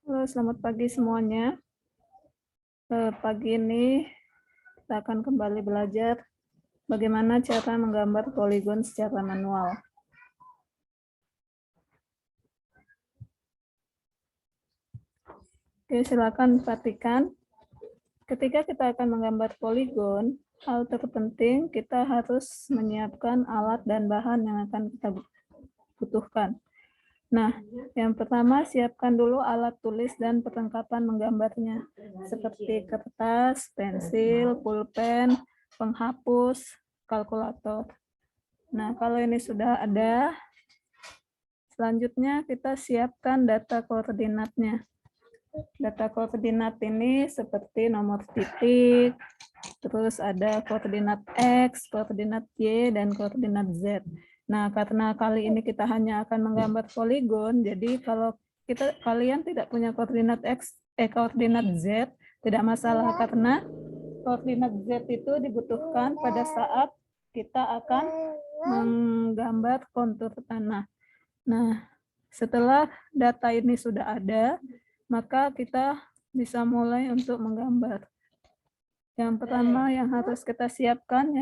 Halo, selamat pagi semuanya. Pagi ini kita akan kembali belajar bagaimana cara menggambar poligon secara manual. Oke, silakan perhatikan. Ketika kita akan menggambar poligon, hal terpenting kita harus menyiapkan alat dan bahan yang akan kita butuhkan. Nah, yang pertama siapkan dulu alat tulis dan perlengkapan menggambarnya, seperti kertas, pensil, pulpen, penghapus, kalkulator. Nah, kalau ini sudah ada, selanjutnya kita siapkan data koordinatnya. Data koordinat ini seperti nomor titik, terus ada koordinat X, koordinat Y, dan koordinat Z. Nah, karena kali ini kita hanya akan menggambar poligon, jadi kalau kalian tidak punya koordinat X, koordinat Z, tidak masalah karena koordinat Z itu dibutuhkan pada saat kita akan menggambar kontur tanah. Nah, setelah data ini sudah ada, maka kita bisa mulai untuk menggambar. Yang pertama yang harus kita siapkan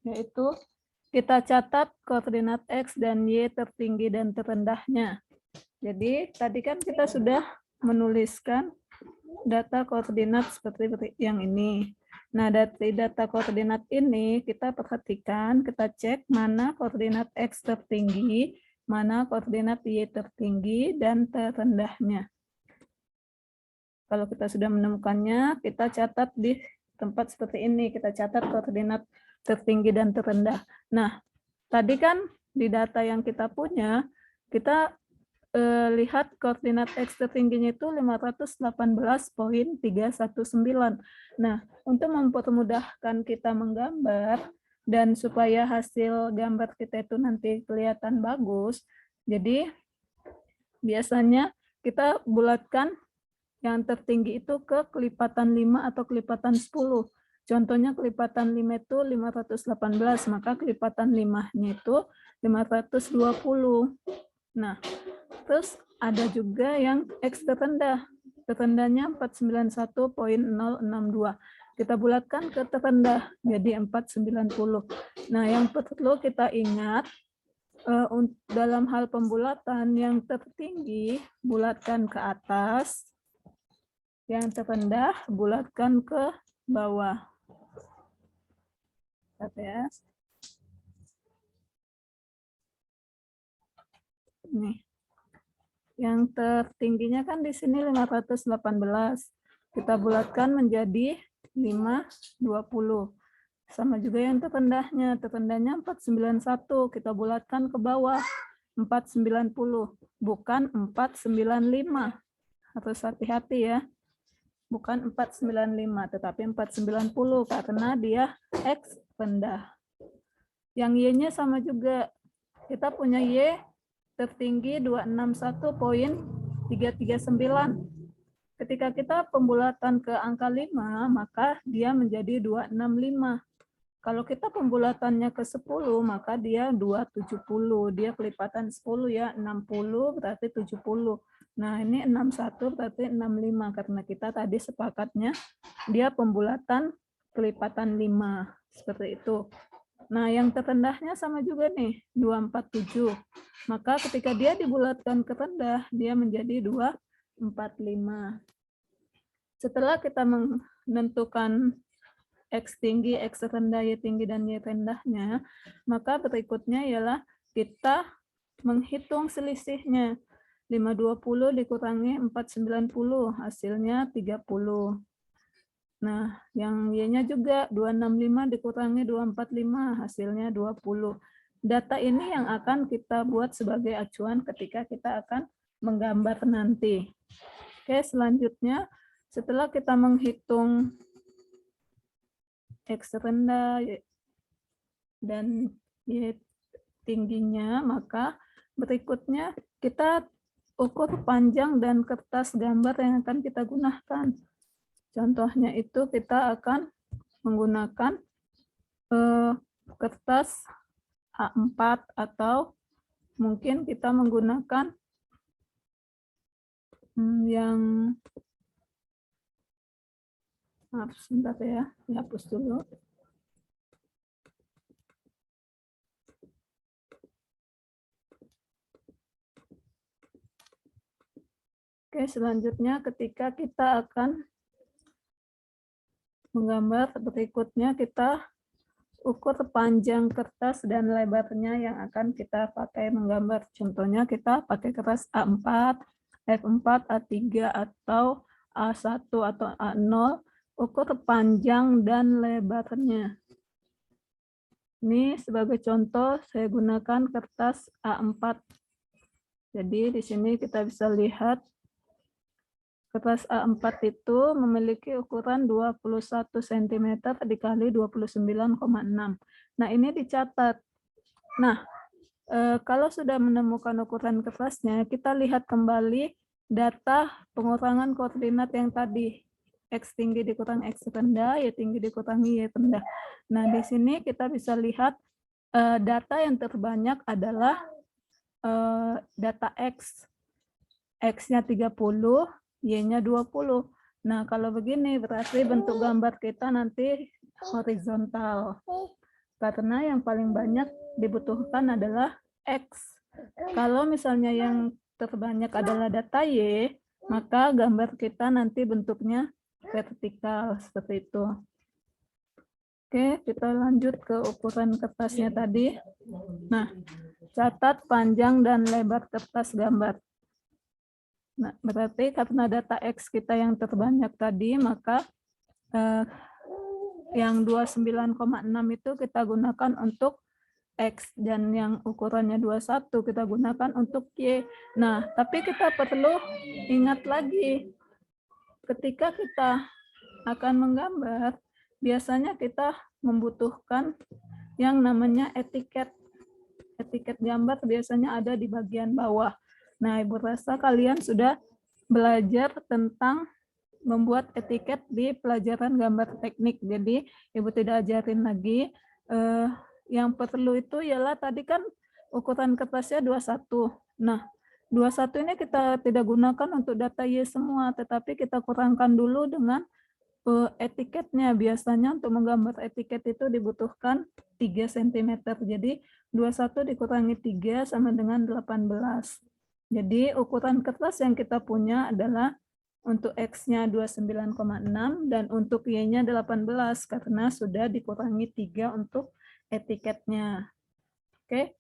yaitu kita catat koordinat X dan Y tertinggi dan terendahnya. Jadi tadi kan kita sudah menuliskan data koordinat seperti yang ini. Nah, dari data koordinat ini kita perhatikan, kita cek mana koordinat X tertinggi, mana koordinat Y tertinggi dan terendahnya. Kalau kita sudah menemukannya, kita catat di tempat seperti ini. Kita catat koordinat tertinggi dan terendah. Nah, tadi kan di data yang kita punya, kita lihat koordinat X tertingginya itu 518,319. Nah, untuk mempermudahkan kita menggambar dan supaya hasil gambar kita itu nanti kelihatan bagus, jadi biasanya kita bulatkan yang tertinggi itu ke kelipatan 5 atau kelipatan 10. Contohnya kelipatan 5 itu 518, maka kelipatan 5-nya itu 520. Nah, terus ada juga yang X terendah. Terendahnya 491,062. Kita bulatkan ke terendah, jadi 490. Nah, yang perlu kita ingat, dalam hal pembulatan, yang tertinggi bulatkan ke atas, yang terendah bulatkan ke bawah. Ya. Nih. Yang tertingginya kan di sini 518. Kita bulatkan menjadi 520. Sama juga yang terendahnya. Terendahnya 491. Kita bulatkan ke bawah 490. Bukan 495. Harus hati-hati ya. Bukan 495, tetapi 490 karena dia X rendah. Yang Y-nya sama juga. Kita punya Y tertinggi 261,339. Ketika kita pembulatan ke angka 5, maka dia menjadi 265. Kalau kita pembulatannya ke 10, maka dia 270. Dia kelipatan 10 ya, 60 berarti 70. Nah, ini 61 berarti 65 karena kita tadi sepakatnya dia pembulatan kelipatan 5. Seperti itu. Nah, yang terendahnya sama juga nih, 247. Maka ketika dia dibulatkan ke rendah, dia menjadi 245. Setelah kita menentukan X tinggi, X rendah, Y tinggi, dan Y rendahnya, maka berikutnya ialah kita menghitung selisihnya. 520 dikurangi 490, hasilnya 30. Nah, yang Y-nya juga 265 dikurangi 245, hasilnya 20. Data ini yang akan kita buat sebagai acuan ketika kita akan menggambar nanti. Oke, selanjutnya setelah kita menghitung X rendah dan Y tingginya, maka berikutnya kita ukur panjang dan kertas gambar yang akan kita gunakan. Contohnya itu kita akan menggunakan kertas A4 atau mungkin kita menggunakan yang maaf sebentar ya, dihapus dulu. Oke, selanjutnya ketika kita akan menggambar, berikutnya kita ukur panjang kertas dan lebarnya yang akan kita pakai menggambar. Contohnya kita pakai kertas A4, F4, A3, atau A1 atau A0, ukur panjang dan lebarnya. Ini sebagai contoh saya gunakan kertas A4. Jadi di sini kita bisa lihat kertas A4 itu memiliki ukuran 21 cm dikali 29,6. Nah, ini dicatat. Nah, kalau sudah menemukan ukuran kertasnya, kita lihat kembali data pengurangan koordinat yang tadi. X tinggi dikurang X rendah, Y tinggi dikurangi Y rendah. Nah, di sini kita bisa lihat data yang terbanyak adalah data X. X-nya 30, Y-nya 20. Nah, kalau begini berarti bentuk gambar kita nanti horizontal. Karena yang paling banyak dibutuhkan adalah X. Kalau misalnya yang terbanyak adalah data Y, maka gambar kita nanti bentuknya vertikal seperti itu. Oke, kita lanjut ke ukuran kertasnya tadi. Nah, catat panjang dan lebar kertas gambar. Nah, berarti karena data X kita yang terbanyak tadi, maka yang 29,6 itu kita gunakan untuk X, dan yang ukurannya 21 kita gunakan untuk Y. Nah, tapi kita perlu ingat lagi, ketika kita akan menggambar, biasanya kita membutuhkan yang namanya etiket. Etiket gambar biasanya ada di bagian bawah. Nah, Ibu rasa kalian sudah belajar tentang membuat etiket di pelajaran gambar teknik. Jadi, Ibu tidak ajarin lagi. Yang perlu itu ialah tadi kan ukuran kertasnya 21. Nah, 21 ini kita tidak gunakan untuk data Y semua, tetapi kita kurangkan dulu dengan etiketnya. Biasanya untuk menggambar etiket itu dibutuhkan 3 cm. Jadi 21 dikurangi 3 sama dengan 18. Jadi ukuran kertas yang kita punya adalah untuk X-nya 29,6 dan untuk Y-nya 18 karena sudah dikurangi 3 untuk etiketnya. Oke.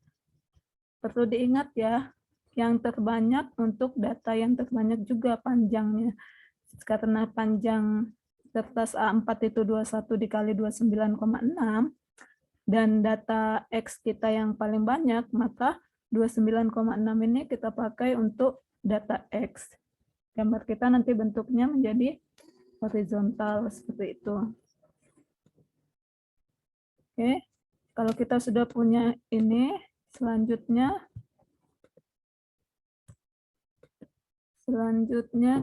Perlu diingat ya, yang terbanyak untuk data yang terbanyak juga panjangnya. Karena panjang kertas A4 itu 21 dikali 29,6 dan data X kita yang paling banyak, maka 29,6 ini kita pakai untuk data X. Gambar kita nanti bentuknya menjadi horizontal seperti itu. Oke, kalau kita sudah punya ini, selanjutnya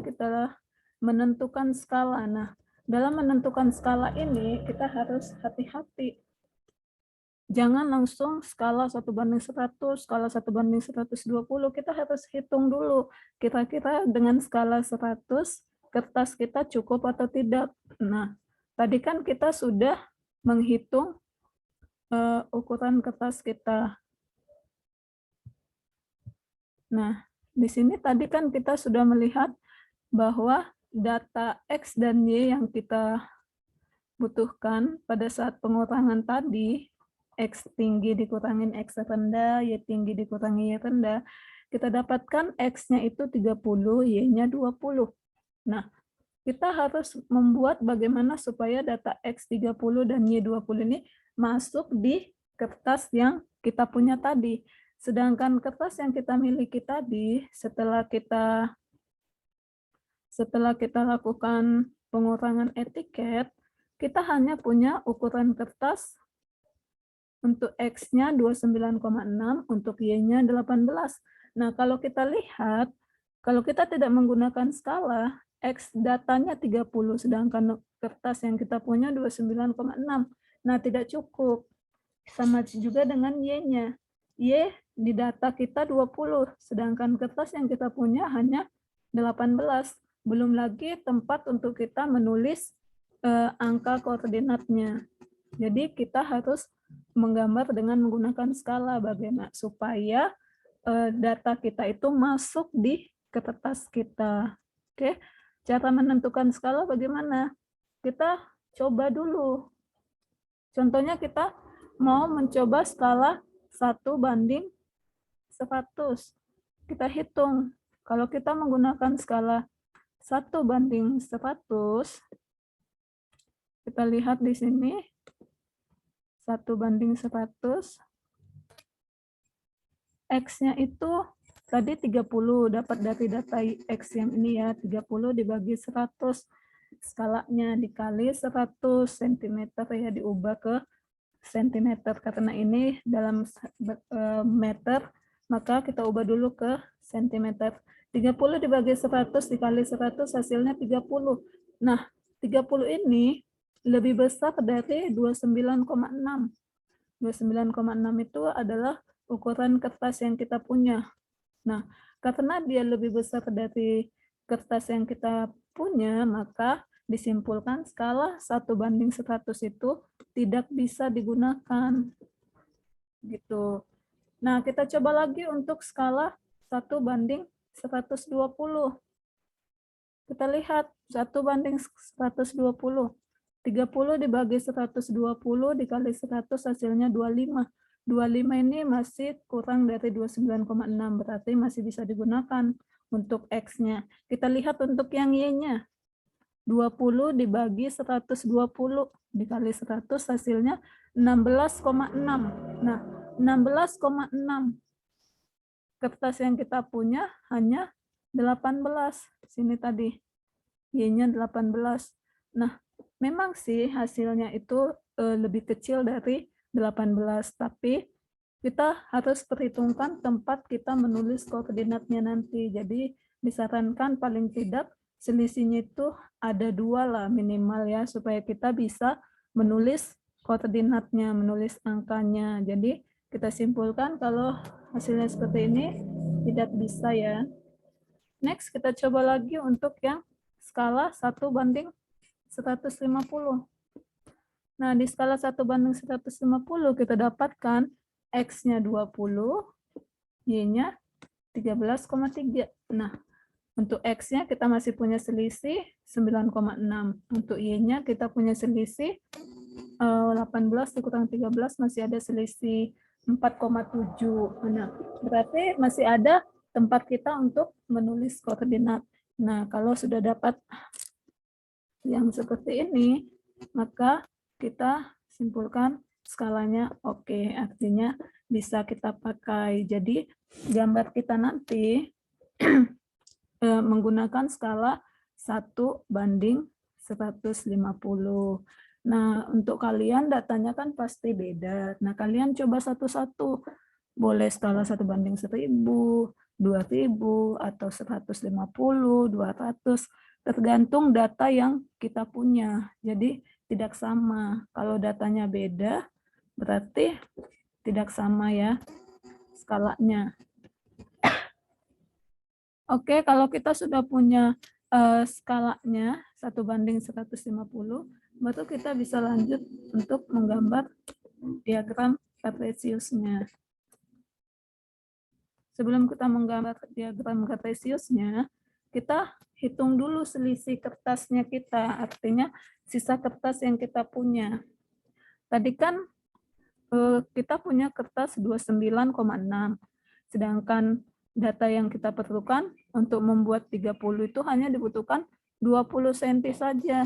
kita menentukan skala. Nah, dalam menentukan skala ini kita harus hati-hati. Jangan langsung skala 1:100, skala 1:120, kita harus hitung dulu. Kira-kira dengan skala 100, kertas kita cukup atau tidak. Nah, tadi kan kita sudah menghitung ukuran kertas kita. Nah, di sini tadi kan kita sudah melihat bahwa data X dan Y yang kita butuhkan pada saat pengurangan tadi, X tinggi dikurangin X rendah, Y tinggi dikurangi Y rendah, kita dapatkan X-nya itu 30, Y-nya 20. Nah, kita harus membuat bagaimana supaya data X 30 dan Y 20 ini masuk di kertas yang kita punya tadi. Sedangkan kertas yang kita miliki tadi, setelah kita lakukan pengurangan etiket, kita hanya punya ukuran kertas untuk X-nya 29,6, untuk Y-nya 18. Nah, kalau kita lihat, kalau kita tidak menggunakan skala, X datanya 30, sedangkan kertas yang kita punya 29,6. Nah, tidak cukup. Sama juga dengan Y-nya. Y di data kita 20, sedangkan kertas yang kita punya hanya 18. Belum lagi tempat untuk kita menulis angka koordinatnya. Jadi kita harus menggambar dengan menggunakan skala bagaimana supaya data kita itu masuk di kertas kita. Oke, cara menentukan skala bagaimana? Kita coba dulu. Contohnya kita mau mencoba skala 1:100. Kita hitung. Kalau kita menggunakan skala 1:100, kita lihat di sini 1:100, X-nya itu tadi 30, dapat dari data X yang ini ya, 30 dibagi 100, skalanya dikali 100 cm ya, diubah ke cm, karena ini dalam meter, maka kita ubah dulu ke cm. 30 dibagi 100 dikali 100 hasilnya 30. Nah, 30 ini lebih besar dari 29,6. 29,6 itu adalah ukuran kertas yang kita punya. Nah, karena dia lebih besar dari kertas yang kita punya, maka disimpulkan skala 1:100 itu tidak bisa digunakan. Gitu. Nah, kita coba lagi untuk skala 1:120. Kita lihat 1:120. 30 dibagi 120 dikali 100 hasilnya 25. 25 ini masih kurang dari 29,6, berarti masih bisa digunakan untuk X-nya. Kita lihat untuk yang Y-nya. 20 dibagi 120 dikali 100 hasilnya 16,6. Nah, 16,6. Kertas yang kita punya hanya 18. Sini tadi. Y-nya 18. Nah, memang sih hasilnya itu lebih kecil dari 18, tapi kita harus perhitungkan tempat kita menulis koordinatnya nanti. Jadi disarankan paling tidak selisihnya itu ada 2 lah minimal ya, supaya kita bisa menulis koordinatnya, menulis angkanya. Jadi kita simpulkan kalau hasilnya seperti ini tidak bisa ya. Next, kita coba lagi untuk yang skala 1:150. Nah, di skala 1:150 kita dapatkan X-nya 20, Y-nya 13,3. Nah, untuk X-nya kita masih punya selisih 9,6. Untuk Y-nya kita punya selisih 18 dikurang 13, masih ada selisih 4,7. Nah, berarti masih ada tempat kita untuk menulis koordinat. Nah, kalau sudah dapat yang seperti ini, maka kita simpulkan skalanya oke, artinya bisa kita pakai. Jadi gambar kita nanti menggunakan skala 1:150. Nah, untuk kalian datanya kan pasti beda. Nah, kalian coba satu-satu. Boleh skala 1:1000, 2000, atau 150, 200. Tergantung data yang kita punya. Jadi tidak sama. Kalau datanya beda, berarti tidak sama ya skalanya. Oke, kalau kita sudah punya skalanya 1:150, baru kita bisa lanjut untuk menggambar diagram kartesiusnya. Sebelum kita menggambar diagram kartesiusnya, kita hitung dulu selisih kertasnya kita, artinya sisa kertas yang kita punya. Tadi kan kita punya kertas 29,6, sedangkan data yang kita perlukan untuk membuat 30 itu hanya dibutuhkan 20 cm saja.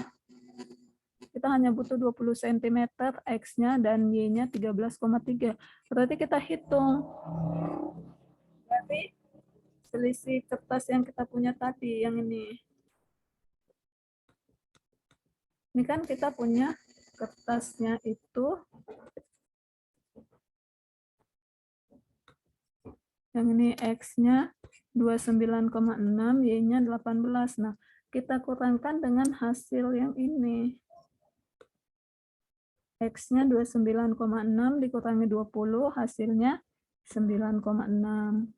Kita hanya butuh 20 cm X-nya dan Y-nya 13,3. Berarti kita hitung. Berarti selisih kertas yang kita punya tadi, yang ini. Ini kan kita punya kertasnya itu, yang ini X-nya 29,6, Y-nya 18. Nah, kita kurangkan dengan hasil yang ini. X-nya 29,6 dikurangi 20, hasilnya 9,6.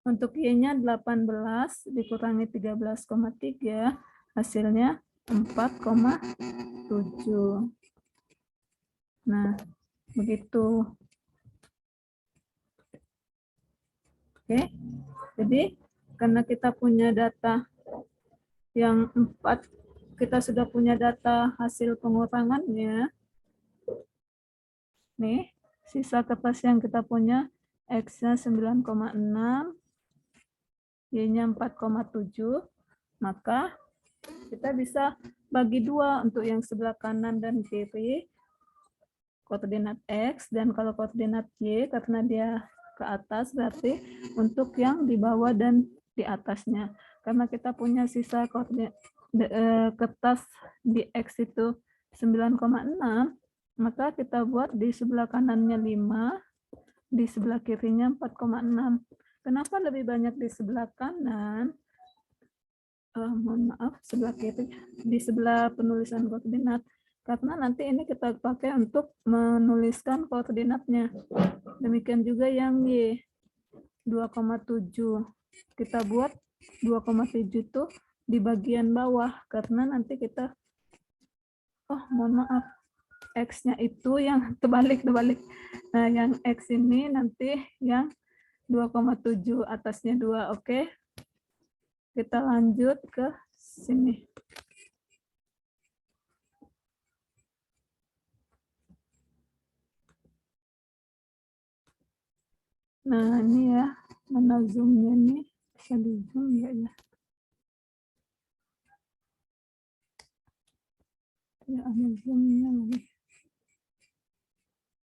Untuk Y-nya 18 dikurangi 13,3, hasilnya 4,7. Nah, begitu. Oke, jadi karena kita punya data yang 4, kita sudah punya data hasil pengurangannya. Nih, sisa kertas yang kita punya, X-nya 9,6, Y-nya 4,7, maka kita bisa bagi 2 untuk yang sebelah kanan dan kiri, koordinat X, dan kalau koordinat Y, karena dia ke atas, berarti untuk yang di bawah dan di atasnya. Karena kita punya sisa koordinat kertas di X itu 9,6, maka kita buat di sebelah kanannya 5, di sebelah kirinya 4,6. Kenapa lebih banyak di sebelah kanan? Mohon maaf, sebelah kiri, di sebelah penulisan koordinat. Karena nanti ini kita pakai untuk menuliskan koordinatnya. Demikian juga yang Y, 2,7. Kita buat 2,7 itu di bagian bawah, karena nanti kita, mohon maaf, X-nya itu yang terbalik. Nah, yang X ini nanti yang 2,7, atasnya 2, oke? Kita lanjut ke sini. Nah, ini ya, mana zoom-nya nih? Bisa di zoom ya? Ya, ada zoom-nya lagi.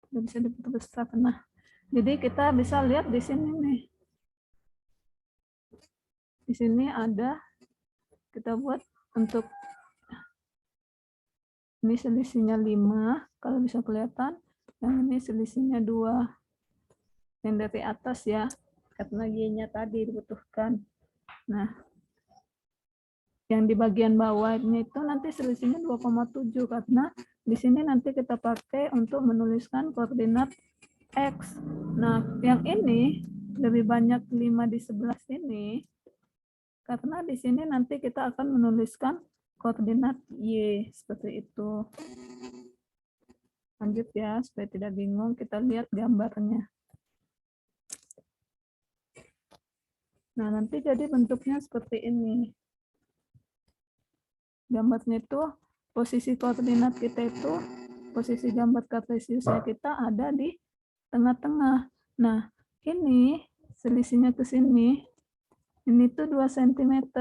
Tidak bisa diperbesar. Nah, jadi kita bisa lihat di sini nih. Di sini ada, kita buat untuk ini selisihnya 5, kalau bisa kelihatan. Yang ini selisihnya 2. Yang dari atas ya, karena Y-nya tadi dibutuhkan. Nah, yang di bagian bawahnya itu nanti selisihnya 2,7, karena di sini nanti kita pakai untuk menuliskan koordinat X. Nah, yang ini lebih banyak 5 di sebelah sini, karena di sini nanti kita akan menuliskan koordinat Y, seperti itu. Lanjut ya, supaya tidak bingung, kita lihat gambarnya. Nah, nanti jadi bentuknya seperti ini. Gambarnya itu, posisi koordinat kita itu, posisi gambar kartesiusnya kita ada di tengah-tengah. Nah, ini selisihnya ke sini, ini tuh 2 cm.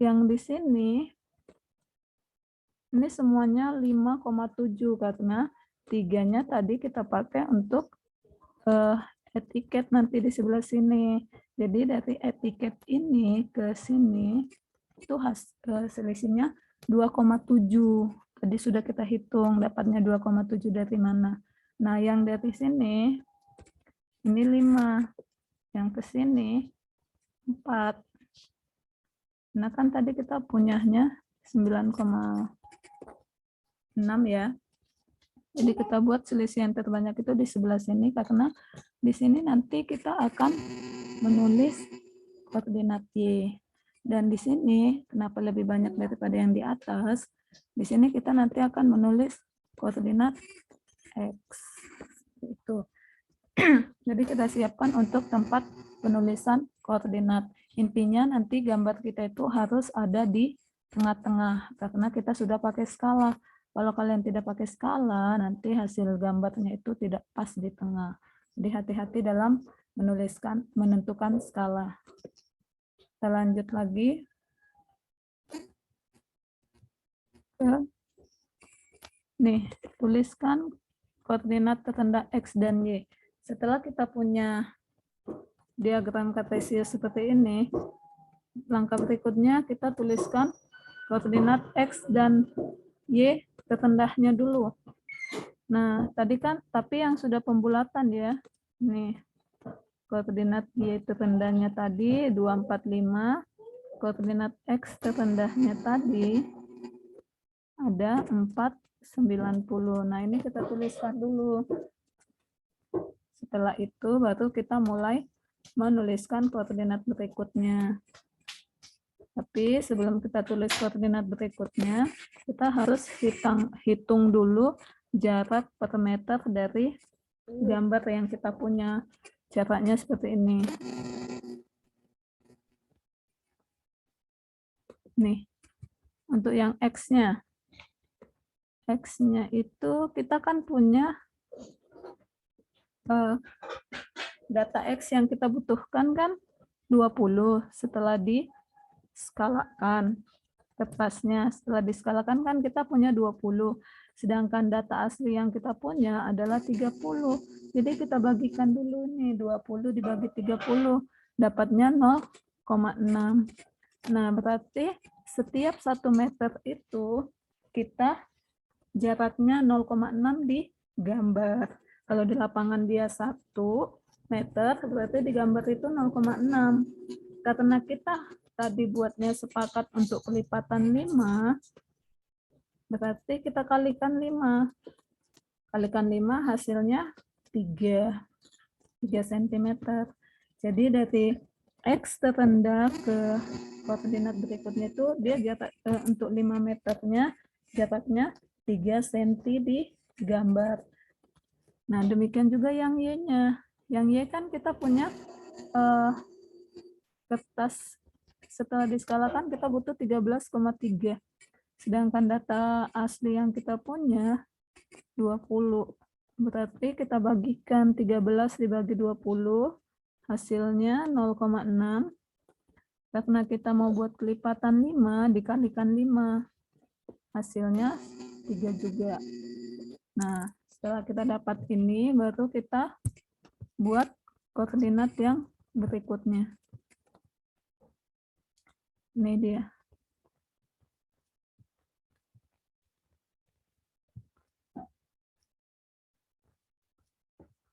Yang di sini, ini semuanya 5,7, karena 3-nya tadi kita pakai untuk etiket nanti di sebelah sini. Jadi dari etiket ini ke sini itu selisihnya 2,7. Tadi sudah kita hitung dapatnya 2,7 dari mana. Nah, yang dari sini ini 5. Yang ke sini 4. Nah, kan tadi kita punyanya 9,6 ya. Jadi kita buat selisih yang terbanyak itu di sebelah sini, karena di sini nanti kita akan menulis koordinat Y. Dan di sini, kenapa lebih banyak daripada yang di atas? Di sini kita nanti akan menulis koordinat X. Itu. Jadi kita siapkan untuk tempat penulisan koordinat. Intinya nanti gambar kita itu harus ada di tengah-tengah, karena kita sudah pakai skala. Kalau kalian tidak pakai skala, nanti hasil gambarnya itu tidak pas di tengah. Jadi hati-hati dalam menentukan skala. Kita lanjut lagi. Nih, tuliskan koordinat terendah X dan Y. Setelah kita punya diagram kartesius seperti ini, langkah berikutnya kita tuliskan koordinat X dan Y terendahnya dulu. Nah, tadi kan, tapi yang sudah pembulatan ya. Nih, koordinat Y terendahnya tadi 245, koordinat X terendahnya tadi ada 490. Nah, ini kita tuliskan dulu. Setelah itu baru kita mulai menuliskan koordinat berikutnya. Tapi sebelum kita tulis koordinat berikutnya, kita harus hitung dulu jarak per meter dari gambar yang kita punya. Jaraknya seperti ini. Nih, untuk yang X-nya. X-nya itu kita kan punya data X yang kita butuhkan kan 20 setelah diskalakan kertasnya. Setelah diskalakan kan kita punya 20. Sedangkan data asli yang kita punya adalah 30. Jadi kita bagikan dulu nih 20 dibagi 30. Dapatnya 0,6. Nah, berarti setiap 1 meter itu kita jaraknya 0,6 di gambar. Kalau di lapangan dia 1 meter, berarti di gambar itu 0,6. Karena kita tadi buatnya sepakat untuk kelipatan 5, berarti kita kalikan 5. Kalikan 5 hasilnya 3 cm. Jadi dari X terendah ke koordinat berikutnya itu dia jarak untuk 5 meternya jaraknya 3 cm di gambar. Nah, demikian juga yang Y-nya. Yang Y kan kita punya kertas setelah diskalakan kita butuh 13,3. Sedangkan data asli yang kita punya 20. Berarti kita bagikan 13 dibagi 20, hasilnya 0,6. Karena kita mau buat kelipatan 5, dikalikan 5. Hasilnya 3 juga. Nah, setelah kita dapat ini, baru kita buat koordinat yang berikutnya. Ini dia.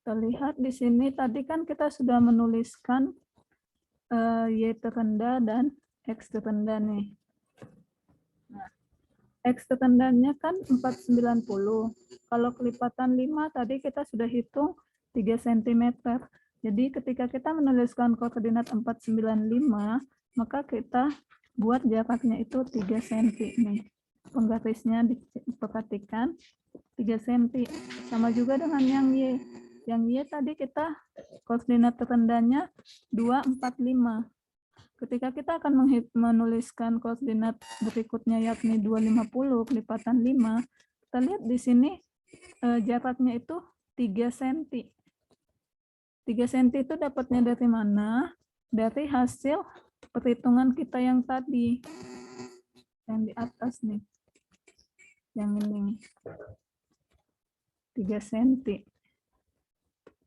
Kita lihat di sini, tadi kan kita sudah menuliskan Y terendah dan X terendah nih. Nah, X terendahnya kan 490. Kalau kelipatan 5 tadi kita sudah hitung 3 cm. Jadi ketika kita menuliskan koordinat 495, maka kita buat jaraknya itu 3 cm nih. Penggarisnya diperhatikan 3 cm. Sama juga dengan yang Y. Yang Y tadi kita koordinat terendahnya 245. Ketika kita akan menuliskan koordinat berikutnya yakni 250 kelipatan 5, kita lihat di sini jaraknya itu 3 cm. 3 cm itu dapatnya dari mana? Dari hasil perhitungan kita yang tadi. Yang di atas nih. Yang ini. 3 cm.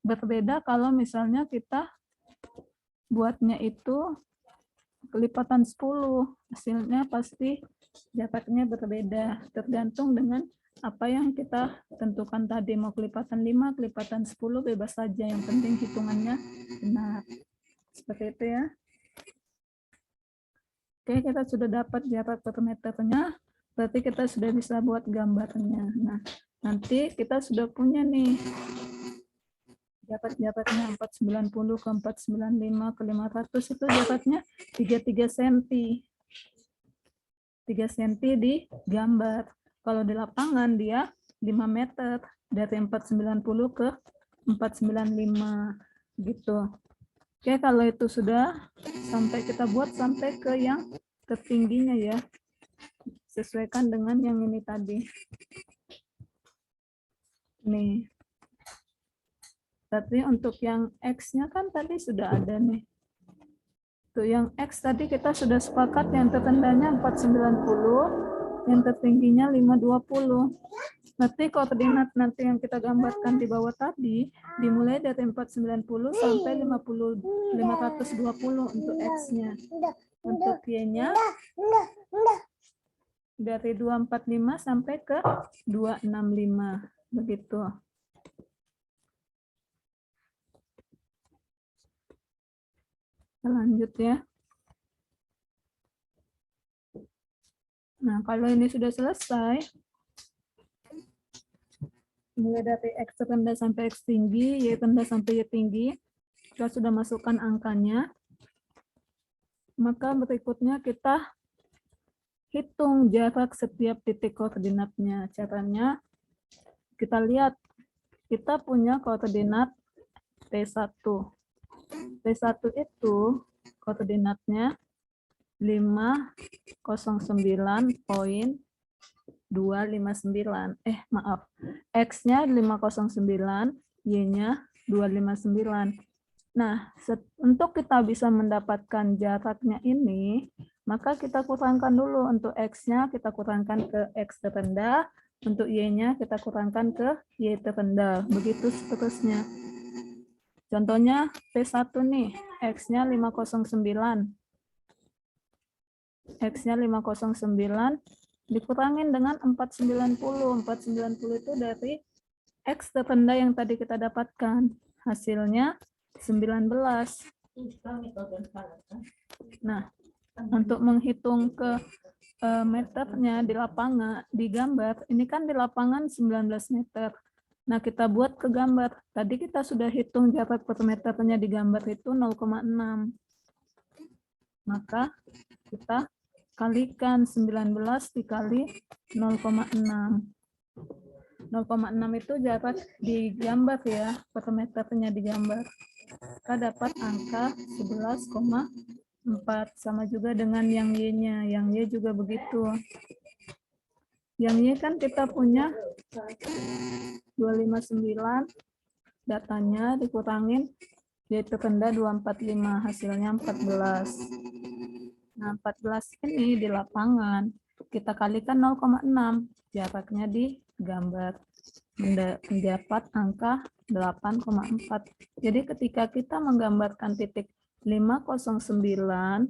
Berbeda kalau misalnya kita buatnya itu kelipatan 10, hasilnya pasti jaraknya berbeda, tergantung dengan apa yang kita tentukan tadi, mau kelipatan 5, kelipatan 10, bebas saja, yang penting hitungannya benar. Seperti itu ya. Oke, kita sudah dapat jarak per meternya, berarti kita sudah bisa buat gambarnya. Nah, nanti kita sudah punya nih jaraknya 490 ke 495 ke 500 itu jaraknya 33 cm. 3 cm di gambar. Kalau di lapangan dia 5 meter dari 490 ke 495 gitu. Oke, kalau itu sudah sampai kita buat sampai ke yang tertingginya ya. Sesuaikan dengan yang ini tadi. Nih. Tapi untuk yang X-nya kan tadi sudah ada nih. Tuh yang X tadi kita sudah sepakat yang terendahnya 490, yang tertingginya 520. Berarti koordinat nanti yang kita gambarkan di bawah tadi dimulai dari 490 sampai 520 untuk X-nya. Untuk Y-nya dari 245 sampai ke 265. Begitu. Lanjut ya. Nah, kalau ini sudah selesai, mulai dari X rendah sampai X tinggi, Y rendah sampai Y tinggi, Kita sudah masukkan angkanya. Maka berikutnya kita hitung jarak setiap titik koordinatnya. Caranya kita lihat, kita punya koordinat P1. P1 itu koordinatnya 509.259. Maaf. X-nya 509, Y-nya 259. Nah, untuk kita bisa mendapatkan jaraknya ini, maka kita kurangkan dulu. Untuk X-nya kita kurangkan ke X terendah, untuk Y-nya kita kurangkan ke Y terendah. Begitu seterusnya. Contohnya P1 nih, X-nya 509. X-nya 509 dikurangin dengan 490. 490 itu dari X terendah yang tadi kita dapatkan. Hasilnya 19. Nah, untuk menghitung ke meternya di lapangan, di gambar, ini kan di lapangan 19 meter. Nah, kita buat ke gambar. Tadi kita sudah hitung jarak per meternya di gambar itu 0,6. Maka kita kalikan 19 dikali 0,6. 0,6 itu jarak di gambar ya, per meternya di gambar. Kita dapat angka 11,4. Sama juga dengan yang Y-nya. Yang Y juga begitu. Yang Y kan kita punya 259, datanya dikurangin Y terendah 245, hasilnya 14. Nah, 14 ini di lapangan kita kalikan 0,6, jaraknya di gambar, mendapat angka 8,4. Jadi ketika kita menggambarkan titik 509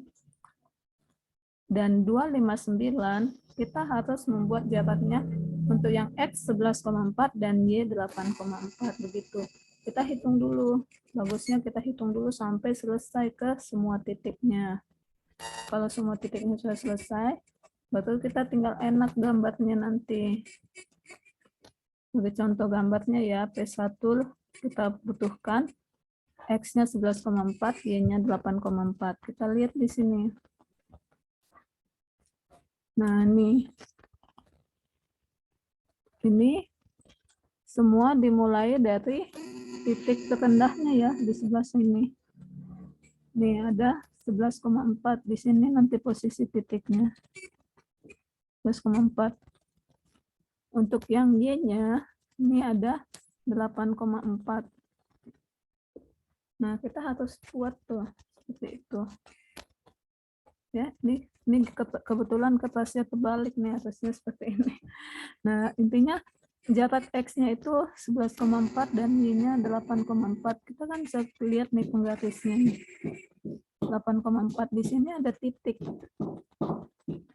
dan 259, kita harus membuat jaraknya untuk yang X 11,4 dan Y 8,4 begitu. Kita hitung dulu. Bagusnya kita hitung dulu sampai selesai ke semua titiknya. Kalau semua titiknya sudah selesai, baru kita tinggal enak gambarnya nanti. Sebagai contoh gambarnya ya, P1 kita butuhkan X-nya 11,4, Y-nya 8,4. Kita lihat di sini. Nah, ini semua dimulai dari titik terendahnya ya, di sebelah sini. Nih ada 11,4 di sini, nanti posisi titiknya 11,4. Untuk yang Y-nya ini ada 8,4. Nah, kita harus buat tuh seperti itu. Ya, ini kebetulan kertasnya terbalik nih, harusnya seperti ini. Nah, intinya jarak X-nya itu 11,4 dan Y-nya 8,4. Kita kan bisa lihat nih penggarisnya nih. 8,4 di sini ada titik.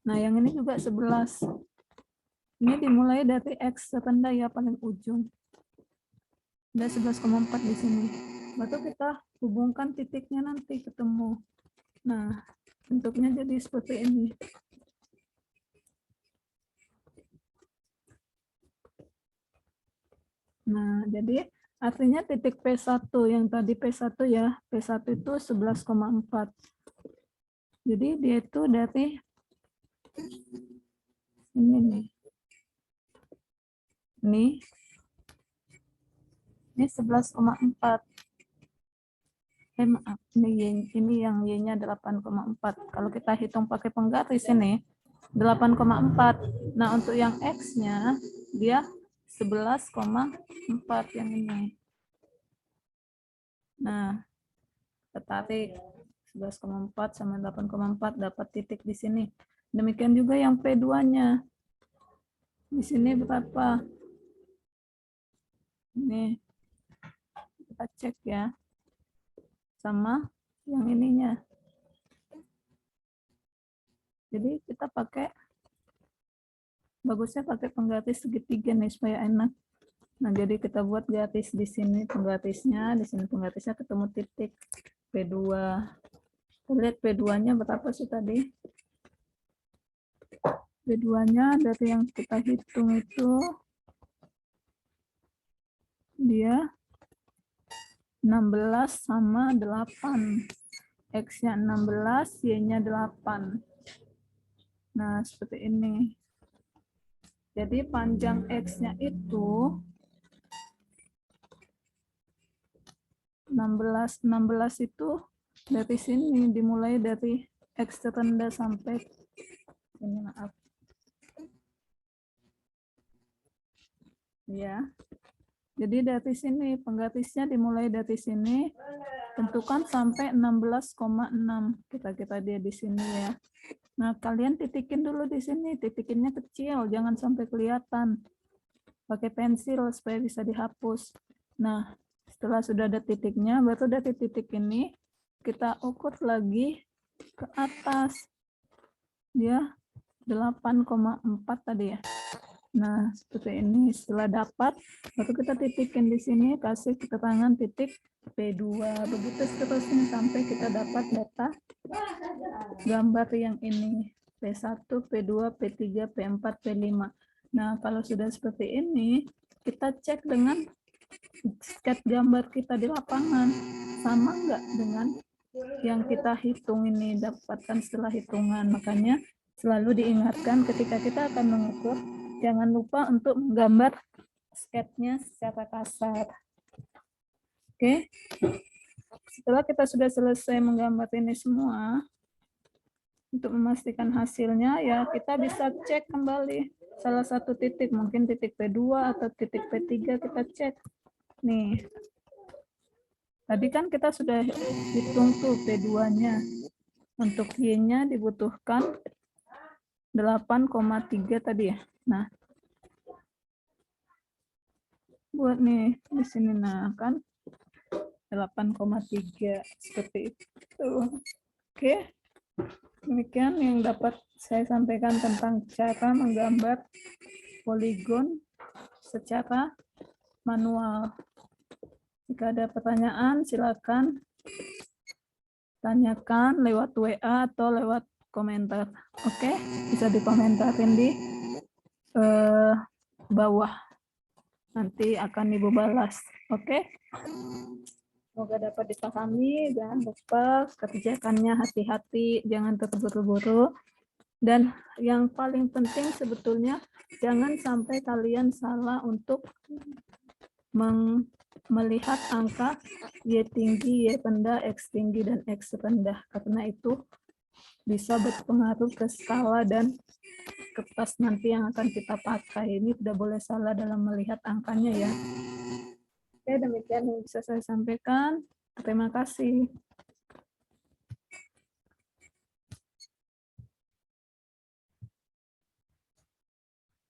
Nah, yang ini juga 11. Ini dimulai dari X terendah ya, paling ujung. Ada 11,4 di sini. Baru kita hubungkan titiknya nanti ketemu. Nah, bentuknya jadi seperti ini. Nah, jadi artinya titik P1 yang tadi P1 ya, P1 itu 11,4. Jadi dia itu dari ini nih. Ini 11,4. Maaf, ini yang Y-nya 8,4. Kalau kita hitung pakai penggaris ini 8,4. Nah, untuk yang X-nya dia 11,4 yang ini. Nah, tertarik 11,4 sama 8,4 dapat titik di sini. Demikian juga yang P2-nya. Di sini berapa? Ini kita cek ya. Sama yang ininya. Jadi kita pakai, bagusnya pakai penggaris segitiga nih supaya enak. Nah, jadi kita buat garis di sini penggarisnya, di sini penggarisnya ketemu titik P2. Kita lihat P2-nya berapa sih tadi? P2-nya dari yang kita hitung itu dia 16 sama 8. X-nya 16, Y-nya 8. Nah, seperti ini. Jadi panjang X-nya itu 16 itu dari sini, dimulai dari X terendah sampai ini, maaf. Ya. Jadi dari sini, penggarisnya dimulai dari sini, tentukan sampai 16,6. Kita dia di sini ya. Nah, kalian titikin dulu di sini, titikinnya kecil, jangan sampai kelihatan. Pakai pensil supaya bisa dihapus. Nah, setelah sudah ada titiknya, baru dari titik ini kita ukur lagi ke atas. Dia 8,4 tadi ya. Nah, seperti ini. Setelah dapat, baru kita titikin di sini, kasih keterangan titik P2. Begitu seterusnya sampai kita dapat data gambar yang ini. P1, P2, P3, P4, P5. Nah, kalau sudah seperti ini, kita cek dengan sket gambar kita di lapangan. Sama nggak dengan yang kita hitung ini, dapatkan setelah hitungan. Makanya selalu diingatkan ketika kita akan mengukur, jangan lupa untuk menggambar sketnya secara kasar. Oke. Setelah kita sudah selesai menggambar ini semua, untuk memastikan hasilnya, ya kita bisa cek kembali salah satu titik, mungkin titik P2 atau titik P3 kita cek. Nih. Tadi kan kita sudah hitung tuh P2-nya. Untuk Y-nya dibutuhkan 8,3 tadi ya. Nah, buat nih di sini, nah kan 8,3 seperti itu. Oke, demikian yang dapat saya sampaikan tentang cara menggambar poligon secara manual. Jika ada pertanyaan, silakan tanyakan lewat WA atau lewat komentar. Oke, bisa dikomentarin di bawah. Nanti akan Ibu balas. Oke. Semoga dapat dipahami. Jangan lupa kerjakannya hati-hati, jangan terburu-buru. Dan yang paling penting sebetulnya jangan sampai kalian salah untuk melihat angka Y tinggi, Y rendah, X tinggi, dan X rendah. Karena itu bisa berpengaruh ke skala dan kertas nanti yang akan kita pakai. Ini tidak boleh salah dalam melihat angkanya ya. Oke, demikian yang bisa saya sampaikan. Terima kasih.